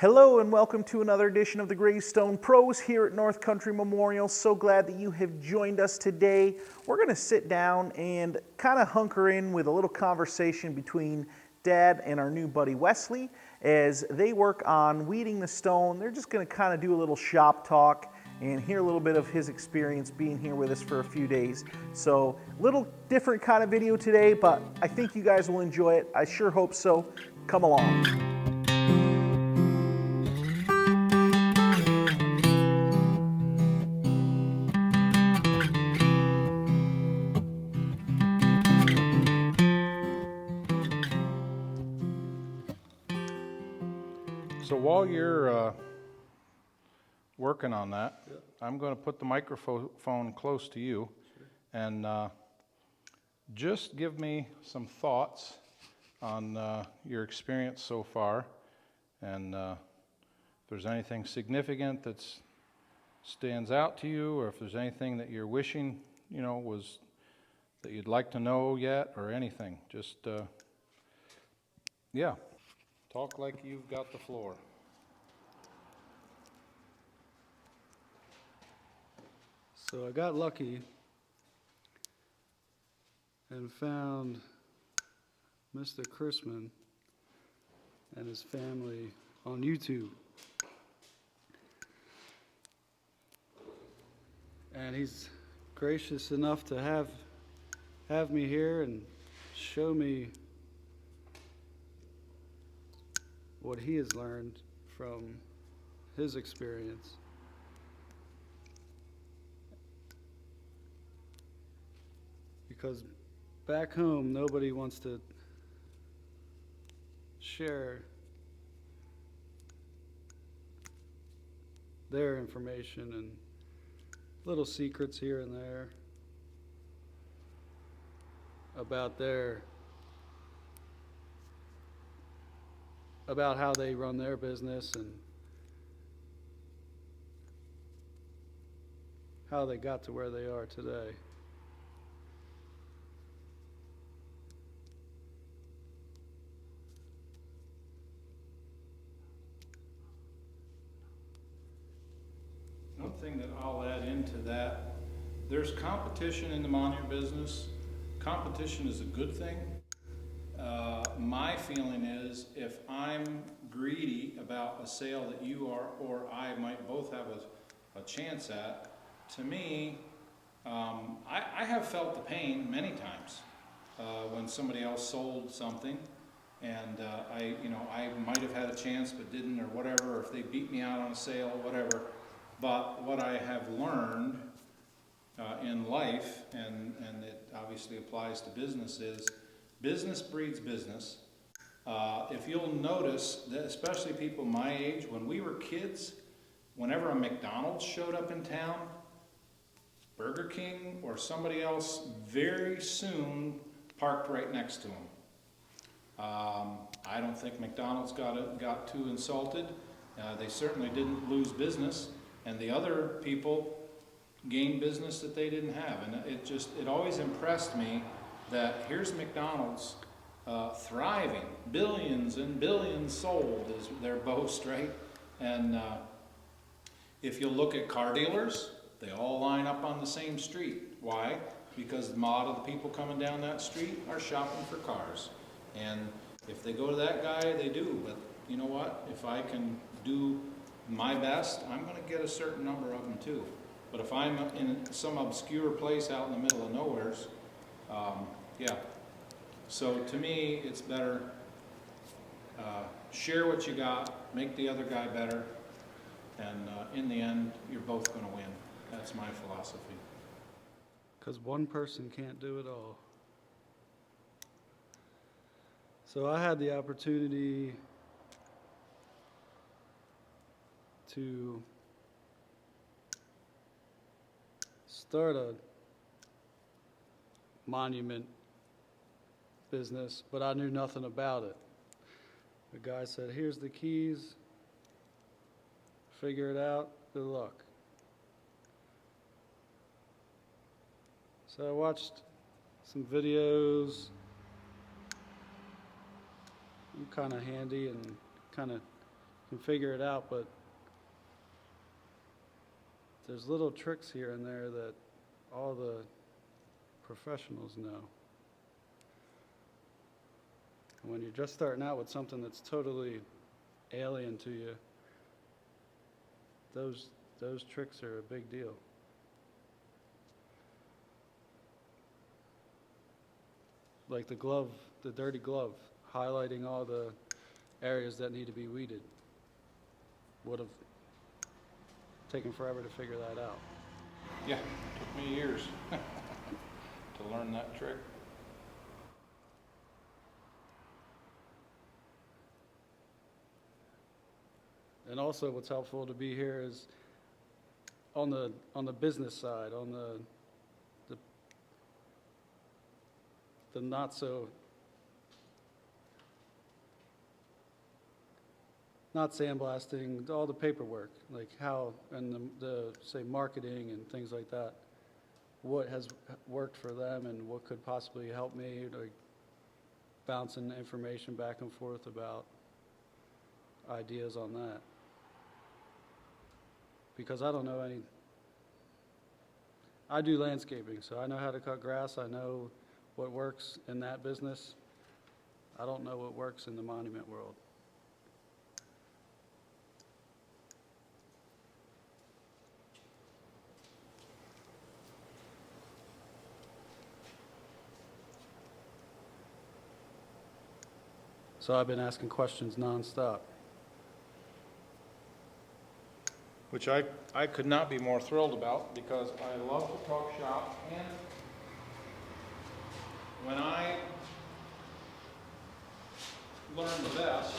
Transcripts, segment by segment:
Hello and welcome to another edition of the Gravestone Pros here at North Country Memorial. So glad that you have joined us today. We're going to sit down and kind of hunker in with a little conversation between Dad and our new buddy Wesley as they work on weeding the stone. They're just going to kind of do a little shop talk and hear a little bit of his experience being here with us for a few days. So little different kind of video today, but I think you guys will enjoy it. I sure hope so. Come along. So while you're working on that, I'm going to put the microphone close to you and just give me some thoughts on your experience so far, and if there's anything significant that stands out to you, or if there's anything that you're wishing, was that you'd like to know yet, or anything. Just, yeah. Talk like you've got the floor. So I got lucky and found Mr. Christman and his family on YouTube. And he's gracious enough to have me here and show me what he has learned from his experience. Because back home, nobody wants to share their information and little secrets here and there about how they run their business and how they got to where they are today. One thing that I'll add into that, there's competition in the monument business. Competition is a good thing. My feeling is if I'm greedy about a sale that you are or I might both have a chance at, to me, I have felt the pain many times when somebody else sold something and I might have had a chance but didn't, or whatever, or if they beat me out on a sale, whatever. But what I have learned in life, and it obviously applies to business, is business breeds business. If you'll notice, that especially people my age, when we were kids, whenever a McDonald's showed up in town, Burger King or somebody else very soon parked right next to them. I don't think McDonald's got too insulted. They certainly didn't lose business, and the other people gained business that they didn't have. And it always impressed me that here's McDonald's thriving, billions and billions sold is their boast, right? And if you look at car dealers, they all line up on the same street. Why? Because a lot of the people coming down that street are shopping for cars. And if they go to that guy, they do. But you know what? If I can do my best, I'm going to get a certain number of them too. But if I'm in some obscure place out in the middle of nowheres, yeah. So to me, it's better share what you got, make the other guy better, and in the end, you're both going to win. That's my philosophy. Because one person can't do it all. So I had the opportunity to start a monument business, but I knew nothing about it. The guy said, here's the keys, figure it out, good luck. So I watched some videos, I'm kind of handy and kind of can figure it out, but there's little tricks here and there that all the professionals know. And when you're just starting out with something that's totally alien to you, those tricks are a big deal. Like the glove, the dirty glove, highlighting all the areas that need to be weeded. Would have taken forever to figure that out. Yeah, took me years to learn that trick. And also what's helpful to be here is on the business side, on the not sandblasting, all the paperwork, like how, and the say marketing and things like that, what has worked for them and what could possibly help me, like bouncing information back and forth about ideas on that. Because I don't know any, I do landscaping, so I know how to cut grass, I know what works in that business. I don't know what works in the monument world. So I've been asking questions nonstop. Which I could not be more thrilled about, because I love to talk shop, and when I learn the best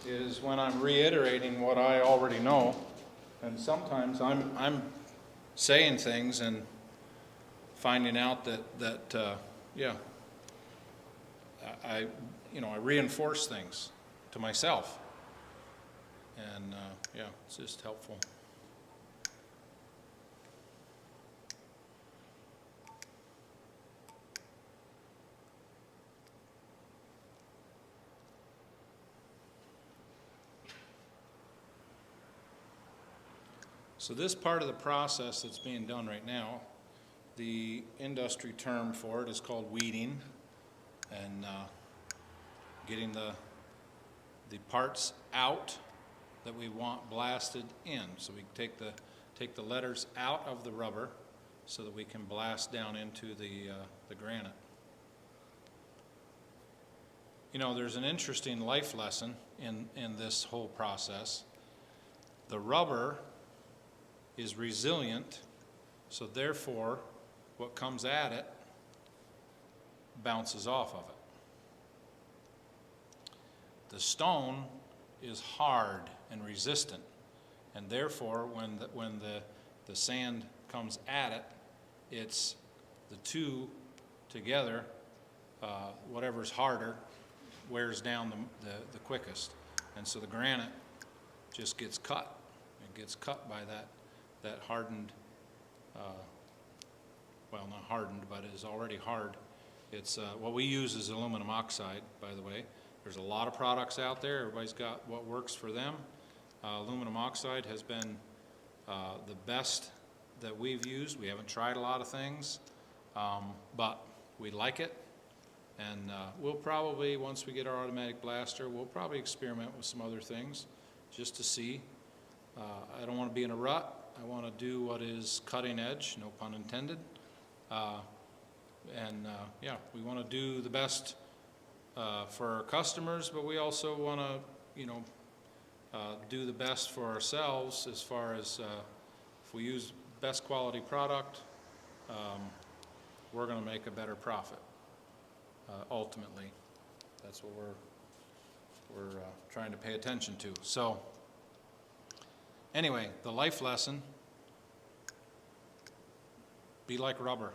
is when I'm reiterating what I already know, and sometimes I'm saying things and finding out that yeah, I reinforce things to myself. And yeah, it's just helpful. So this part of the process that's being done right now, the industry term for it is called weeding, and getting the parts out that we want blasted in. So we take the letters out of the rubber so that we can blast down into the granite. You know, there's an interesting life lesson in this whole process. The rubber is resilient, so therefore what comes at it bounces off of it. The stone is hard and resistant, and therefore when the sand comes at it, it's the two together, whatever's harder wears down the quickest, and so the granite just gets cut. It gets cut by that hardened, well, not hardened, but it is already hard. It's what we use is aluminum oxide, by the way. There's a lot of products out there. Everybody's got what works for them. Aluminum oxide has been the best that we've used. We haven't tried a lot of things, but we like it. And we'll probably, once we get our automatic blaster, we'll probably experiment with some other things just to see. I don't want to be in a rut. I want to do what is cutting edge, no pun intended. Yeah, we want to do the best for our customers, but we also want to, do the best for ourselves as far as if we use best quality product, we're going to make a better profit. Ultimately, that's what we're trying to pay attention to. So, anyway, the life lesson: be like rubber.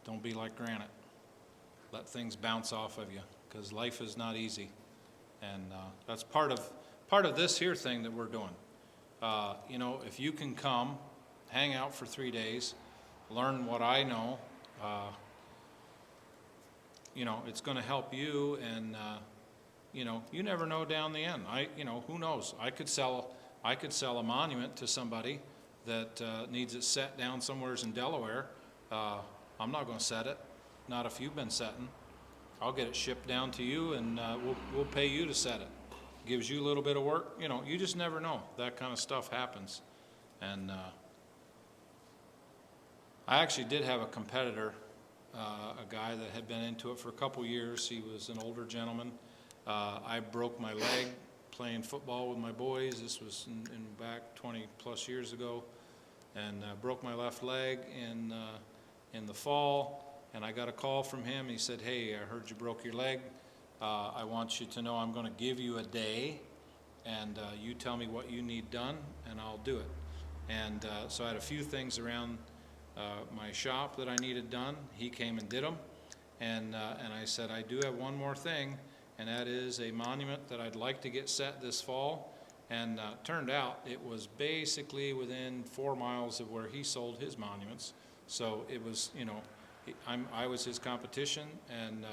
Don't be like granite. Let things bounce off of you, because life is not easy, and that's part of this here thing that we're doing. If you can come, hang out for 3 days, learn what I know, it's going to help you, and you know, you never know down the end. You know, who knows? I could sell a monument to somebody that needs it set down somewhere in Delaware. I'm not going to set it, not if you've been setting. I'll get it shipped down to you, and we'll pay you to set it. Gives you a little bit of work. You know, you just never know. That kind of stuff happens. And I actually did have a competitor, a guy that had been into it for a couple years. He was an older gentleman. I broke my leg playing football with my boys. This was in back 20 plus years ago, and broke my left leg in the fall. And I got a call from him. He said, "Hey, I heard you broke your leg. I want you to know I'm going to give you a day, and you tell me what you need done, and I'll do it." And so I had a few things around my shop that I needed done. He came and did them, and I said, "I do have one more thing, and that is a monument that I'd like to get set this fall." And turned out it was basically within 4 miles of where he sold his monuments. So it was, you know, I was his competition, and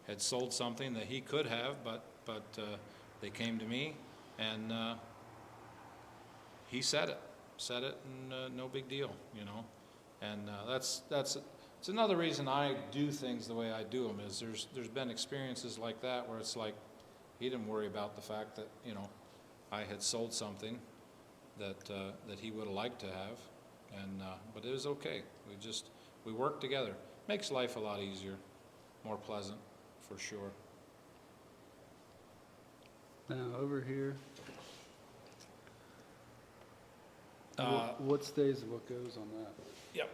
had sold something that he could have, but they came to me, and he said it, and no big deal, you know. And it's another reason I do things the way I do them. Is there's been experiences like that where it's like he didn't worry about the fact that, you know, I had sold something that he would have liked to have, and but it was okay. We worked together. Makes life a lot easier, more pleasant, for sure. Now, over here, what stays and what goes on that? Yep,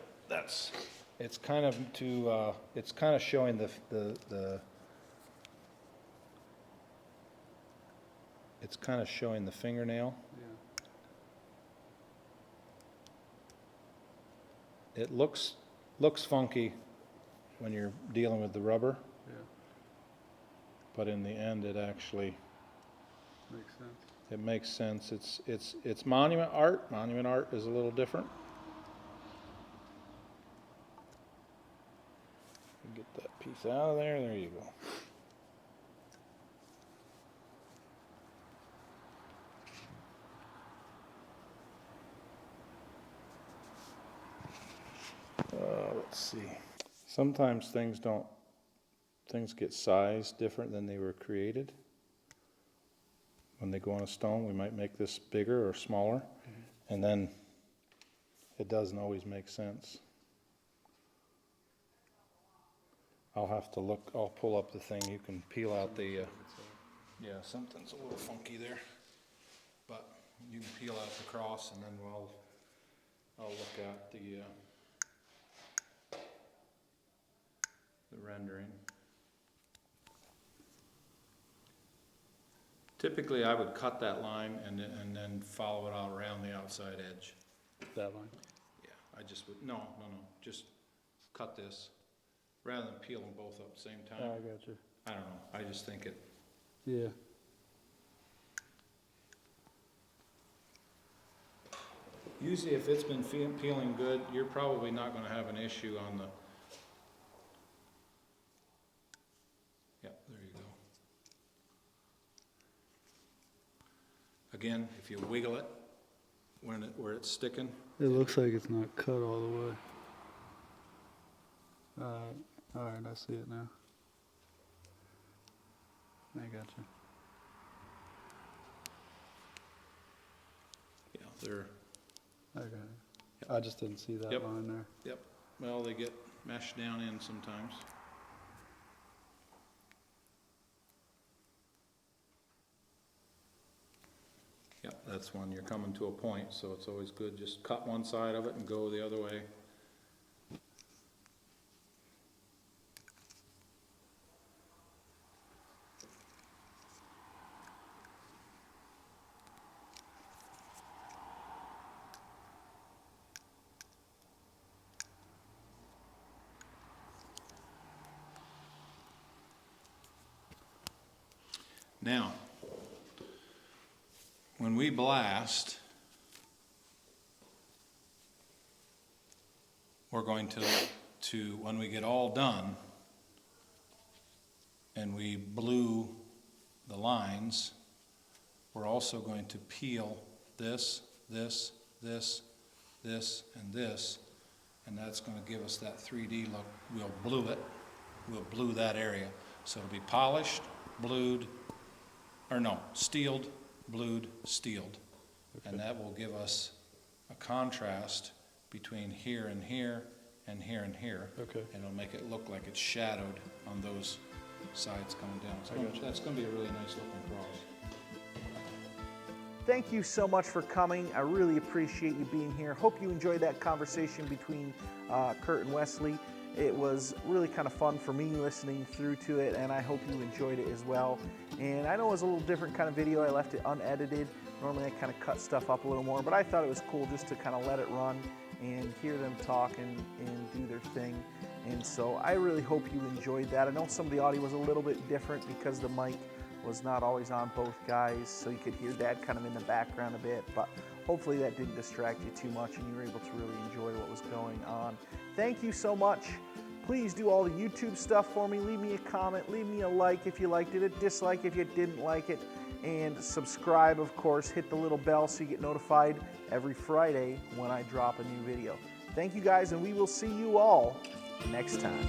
it's kind of it's kind of showing it's kind of showing the fingernail. Yeah. It looks funky when you're dealing with the rubber, Yeah. but in the end it actually Makes sense. it makes sense. It's monument art. Monument art is a little different. Get that piece out of there. There you go. Let's see. Sometimes things get sized different than they were created. When they go on a stone, we might make this bigger or smaller, and then it doesn't always make sense. I'll have to look. I'll pull up the thing. You can peel out the. Yeah, something's a little funky there, but you can peel out the cross, and then I'll look at the rendering. Typically, I would cut that line and then follow it out around the outside edge. That line? Yeah, I just would, no, just cut this, rather than peel them both up at the same time. Oh, I got you. I don't know, I just think it, Yeah. usually if it's been peeling good, you're probably not gonna have an issue on the, yep, there you go. Again, if you wiggle it, where it's sticking. It looks like it's not cut all the way. Alright, I see it now. I got you. Yeah, they're, I got it. I just didn't see that Yep. line there. yep, well, they get meshed down in sometimes. Yep, that's when you're coming to a point, so it's always good, just cut one side of it and go the other way. Now, when we blast, we're going to when we get all done and we blew the lines, we're also going to peel this, this, this, this, and this, and that's going to give us that 3D look. We'll blue it. We'll blue that area. So it'll be polished, blued, or no, steeled, blued, steeled. Okay. And that will give us a contrast between here and here and here and here. Okay. And it'll make it look like it's shadowed on those sides coming down. So I gotcha. that's going to be a really nice looking cross. Thank you so much for coming. I really appreciate you being here. Hope you enjoyed that conversation between Curt and Wesley. It was really kind of fun for me listening through to it, and I hope you enjoyed it as well. And I know it was a little different kind of video. I left it unedited. Normally I kind of cut stuff up a little more, but I thought it was cool just to kind of let it run and hear them talk and do their thing. And so I really hope you enjoyed that. I know some of the audio was a little bit different because the mic was not always on both guys, so you could hear Dad kind of in the background a bit, but hopefully that didn't distract you too much and you were able to really enjoy what was going on. Thank you so much. Please do all the YouTube stuff for me. Leave me a comment, leave me a like if you liked it, a dislike if you didn't like it, and subscribe, of course. Hit the little bell so you get notified every Friday when I drop a new video. Thank you guys, and we will see you all next time.